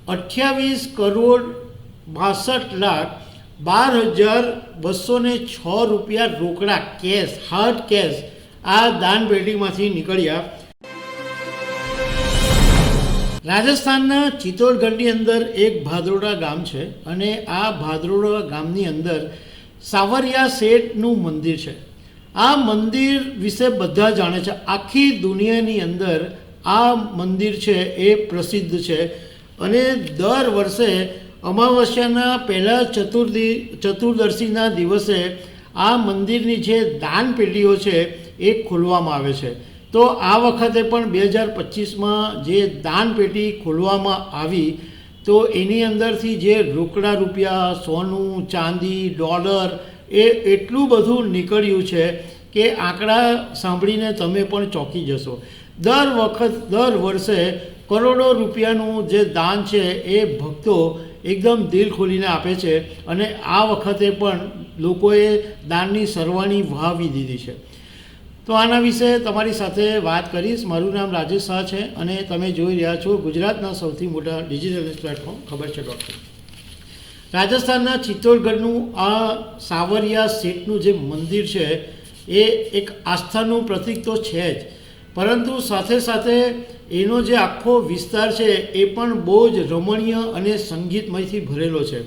28,62,12,206 રૂપિયા રોકડા cache, hard cash આ દાન પેટીમાંથી નીકળ્યા। રાજસ્થાનના ચિત્તોડગઢની અંદર એક ભાદરોડા ગામ છે અને આ ભાદરોડા ગામની અંદર સાવરિયા શેઠનું મંદિર છે। આ મંદિર વિશે બધા જાણે છે, આખી દુનિયાની અંદર આ મંદિર છે એ પ્રસિદ્ધ છે અને દર વર્ષે અમાવસ્યાના પહેલાં ચતુર્દશીના દિવસે આ મંદિરની જે દાન પેટીઓ છે એ ખોલવામાં આવે છે। તો આ વખતે પણ 2025માં જે દાન પેટી ખોલવામાં આવી તો એની અંદરથી જે રોકડા રૂપિયા, સોનું, ચાંદી, ડોલર એ એટલું બધું નીકળ્યું છે કે આંકડા સાંભળીને તમે પણ ચોંકી જશો। દર વર્ષે કરોડો રૂપિયાનું જે દાન છે એ ભક્તો એકદમ દિલ ખોલીને આપે છે અને આ વખતે પણ લોકોએ દાનની સરવાણી વહાવી દીધી છે। તો આના વિશે તમારી સાથે વાત કરીશ। મારું નામ રાજેશ શાહ છે અને તમે જોઈ રહ્યા છો ગુજરાતના સૌથી મોટા ડિજિટલ પ્લેટફોર્મ ખબર છે ડૉક્ટર। રાજસ્થાનના ચિત્તોડગઢનું આ સાવરિયા શેઠનું જે મંદિર છે એ એક આસ્થાનું પ્રતીક તો છે જ, પરંતુ સાથે સાથે એનો જે આખો વિસ્તાર છે એ પણ બહુ જ રમણીય અને સંગીતમયથી ભરેલો છે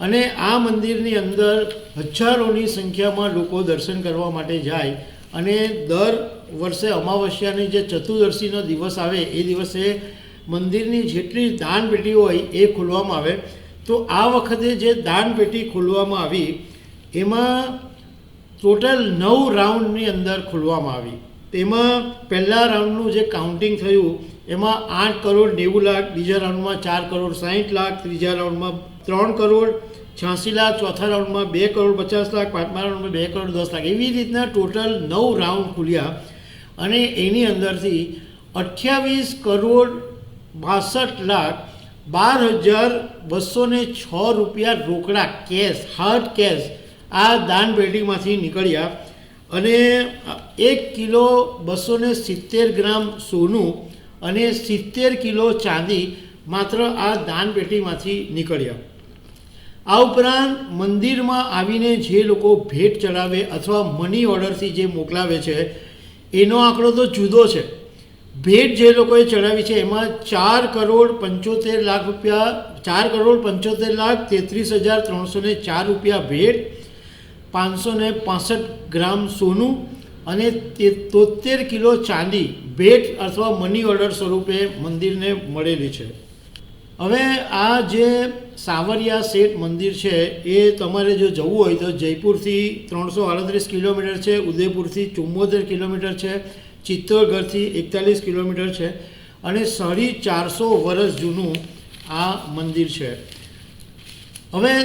અને આ મંદિરની અંદર હજારોની સંખ્યામાં લોકો દર્શન કરવા માટે જાય અને દર વર્ષે અમાવસ્યાની જે ચતુર્દશીનો દિવસ આવે એ દિવસે મંદિરની જેટલી દાન પેટી હોય એ ખોલવામાં આવે। તો આ વખતે જે દાન પેટી ખોલવામાં આવી એમાં ટોટલ 9 રાઉન્ડની અંદર ખોલવામાં આવી। તેમાં પહેલા રાઉન્ડનું જે કાઉન્ટિંગ થયું એમાં 8,90,00,000, બીજા રાઉન્ડમાં 4,60,00,000, ત્રીજા રાઉન્ડમાં 3,86,00,000, ચોથા રાઉન્ડમાં 2,50,00,000, પાંચમા રાઉન્ડમાં 2,10,00,000, એવી રીતના ટોટલ 9 રાઉન્ડ ખુલ્યા અને એની અંદરથી 28,62,12,206 રૂપિયા રોકડા કેશ, હાર્ડ કેશ આ દાન પેટીમાંથી નીકળ્યા અને 1,270 ગ્રામ સોનું અને 70 કિલો ચાંદી માત્ર આ દાન પેટીમાંથી નીકળ્યા। આ ઉપરાંત મંદિરમાં આવીને જે લોકો ભેટ ચડાવે અથવા મની ઓર્ડરથી જે મોકલાવે છે એનો આંકડો તો જુદો છે। ભેટ જે લોકોએ ચડાવી છે એમાં 4,75,00,000 રૂપિયા, 4,75,33,304 રૂપિયા ભેટ, 565 ગ્રામ સોનું અને 73 કિલો ચાંદી ભેટ અથવા મની ઓર્ડર સ્વરૂપે મંદિરને મળેલી છે। હવે આ જે સાવરિયા શેઠ મંદિર છે એ તમારે જો જવું હોય તો જયપુરથી 338 કિલોમીટર છે, ઉદયપુરથી 74 કિલોમીટર છે, ચિત્તોડગઢથી 41 કિલોમીટર છે અને 450 વર્ષ જૂનું આ મંદિર છે। હવે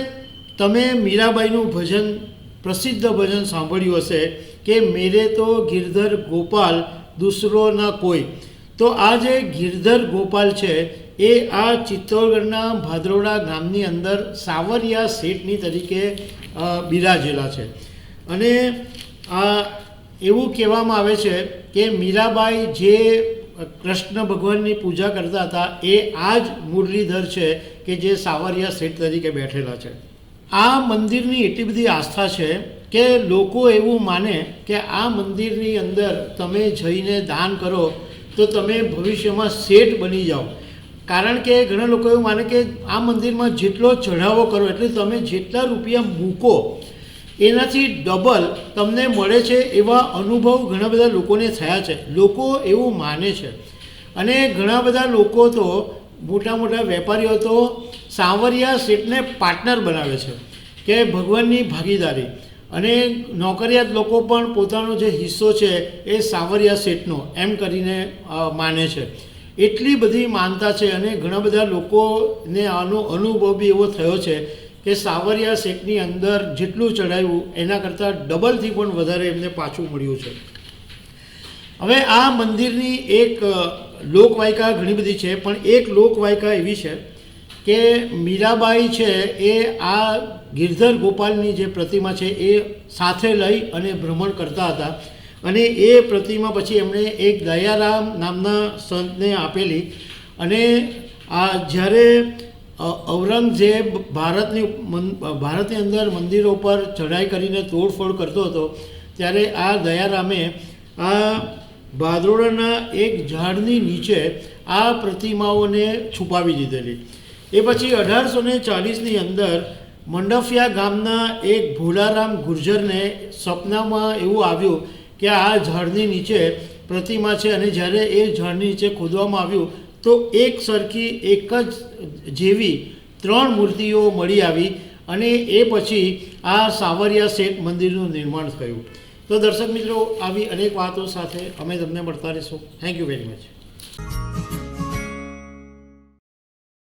તમે મીરાબાઈનું ભજન, પ્રસિદ્ધ ભજન સાંભળ્યું હશે કે મેરે તો ગિરધર ગોપાલ દૂસરો ના કોઈ। તો આ જે ગિરધર ગોપાલ છે એ આ ચિત્તોડગઢના ભાદરોડા ગામની અંદર સાવરિયા શેઠની તરીકે બિરાજેલા છે અને આ એવું કહેવામાં આવે છે કે મીરાબાઈ જે કૃષ્ણ ભગવાનની પૂજા કરતા હતા એ આ જ મુરલીધર છે કે જે સાવરિયા શેઠ તરીકે બેઠેલા છે। આ મંદિરની એટલી બધી આસ્થા છે કે લોકો એવું માને કે આ મંદિરની અંદર તમે જઈને દાન કરો તો તમે ભવિષ્યમાં શેઠ બની જાઓ। કારણ કે ઘણા લોકો એવું માને કે આ મંદિરમાં જેટલો ચઢાવો કરો એટલે તમે જેટલા રૂપિયા મૂકો એનાથી ડબલ તમને મળે છે એવા અનુભવ ઘણા બધા લોકોને થયા છે। લોકો એવું માને છે અને ઘણા બધા લોકો તો મોટા મોટા વેપારીઓ તો સાવરિયા શેઠને પાર્ટનર બનાવે છે કે ભગવાનની ભાગીદારી, અને નોકરિયાત લોકો પણ પોતાનો જે હિસ્સો છે એ સાવરિયા શેઠનો એમ કરીને માને છે। એટલી બધી માનતા છે અને ઘણા બધા લોકોને આનો અનુભવ બી એવો થયો છે કે સાવરિયા શેઠની અંદર જેટલું ચડાવ્યું એના કરતાં ડબલથી પણ વધારે એમને પાછું મળ્યું છે। હવે આ મંદિરની એક લોકવાયકા ઘણી બધી છે, પણ એક લોકવાયકા એવી છે કે મીરાબાઈ છે એ આ ગિરધર ગોપાલની જે પ્રતિમા છે એ સાથે લઈ અને ભ્રમણ કરતા હતા અને એ પ્રતિમા પછી એમણે એક દયારામ નામના સંતને આપેલી અને આ જ્યારે ઔરંગઝેબ ભારતની અંદર મંદિરો પર ચઢાઈ કરીને તોડફોડ કરતો હતો ત્યારે આ દયારામે આ ભાદરોડાના એક ઝાડની નીચે આ પ્રતિમાઓને છુપાવી દીધેલી. એ પછી 1840ની અંદર મંડફિયા ગામના એક ભોલારામ ગુર્જરને સપનામાં એવું આવ્યું કે આ ઝાડની નીચે પ્રતિમા છે, અને જ્યારે એ ઝાડની નીચે ખોદવામાં આવ્યું તો એક સરખી એક જ જેવી 3 મૂર્તિઓ મળી આવી, અને એ પછી આ સાવરિયા શેઠ મંદિરનું નિર્માણ થયું. તો દર્શક મિત્રો, આવી અનેક વાતો સાથે અમે તમને મળતા રહીશું. Thank you very much.